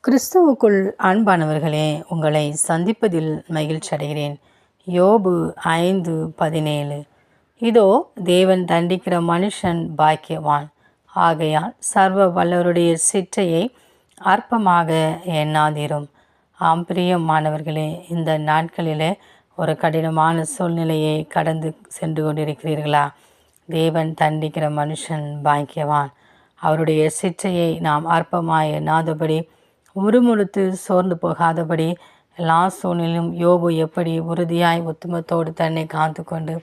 கிறிஸ்துவுக்குள் அன்பானவர்களே, உங்களை சந்திப்பதில் மகிழ்ச்சி அடைகிறேன். யோபு 5:17. இதோ, தேவன் தண்டிக்கிற மனுஷன் பாக்கியவான். ஆகையால் சர்வ வல்லவருடைய சிற்றையை அற்பமாக எண்ணாதிரும். பிரியமானவர்களே, இந்த நாட்களிலே ஒரு கடினமான சூழ்நிலையை கடந்து சென்று கொண்டிருக்கிறீர்களா? தேவன் தண்டிக்கிற மனுஷன் பாக்கியவான். அவருடைய சிற்றையை நாம் அற்பமாய் எண்ணாதபடி, முறுமுறுத்து சோர்ந்து போகாதபடி, எல்லா சூழ்நிலையும் யோபு எப்படி உறுதியாய் உத்தமத்தோடு தன்னை காத்து கொண்டு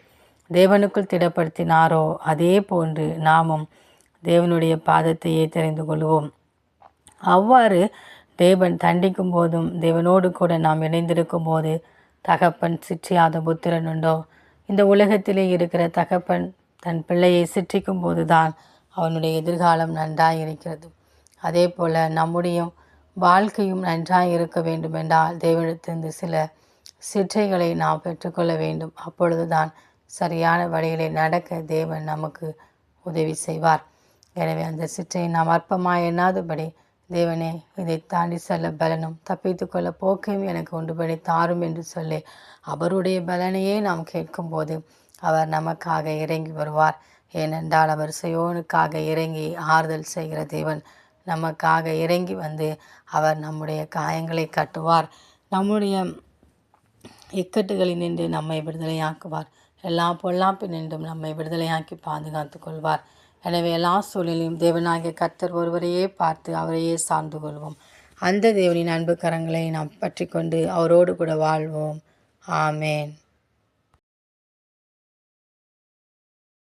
தேவனுக்குள் திடப்படுத்தினாரோ, அதே போன்று நாமும் தேவனுடைய பாதத்தையே தெரிந்து கொள்வோம். அவ்வாறு தேவன் தண்டிக்கும் போதும் தேவனோடு கூட நாம் இணைந்திருக்கும் போது, தகப்பன் சிற்றியாத புத்திரன் உண்டோ? இந்த உலகத்திலே இருக்கிற தகப்பன் தன் பிள்ளையை சிற்றிக்கும் போதுதான் அவனுடைய எதிர்காலம் நன்றாய் இருக்கிறது. அதே போல நம்முடைய வாழ்க்கையும் நன்றாய் இருக்க வேண்டுமென்றால் தேவனிடத்திலிருந்து சில சிற்றைகளை நாம் பெற்றுக்கொள்ள வேண்டும். அப்பொழுதுதான் சரியான வழிகளை நடக்க தேவன் நமக்கு உதவி செய்வார். எனவே அந்த சிற்றையை நாம் அற்பமாய் எண்ணாதபடி, தேவனே, இதை தாண்டி செல்ல பலனும் தப்பித்து கொள்ள போக்கையும் எனக்கு உண்டுபடி தாரும் என்று சொல்லி அவருடைய பலனையே நாம் கேட்கும்போது அவர் நமக்காக இறங்கி வருவார். ஏனென்றால் அவர் சீயோனுக்காக இறங்கி ஆறுதல் செய்கிற தேவன். நமக்காக இறங்கி வந்து அவர் நம்முடைய காயங்களை கட்டுவார். நம்முடைய இக்கட்டுகளினின்று நம்மை விடுதலையாக்குவார். எல்லா பொல்லாப்பினின்றும் நம்மை விடுதலையாக்கி பாதுகாத்து கொள்வார். எனவே எல்லா சூழலையும் தேவனாகிய கர்த்தர் ஒருவரையே பார்த்து அவரையே சார்ந்து கொள்வோம். அந்த தேவனின் அன்பு கரங்களை நாம் பற்றி கொண்டு அவரோடு கூட வாழ்வோம். ஆமேன்.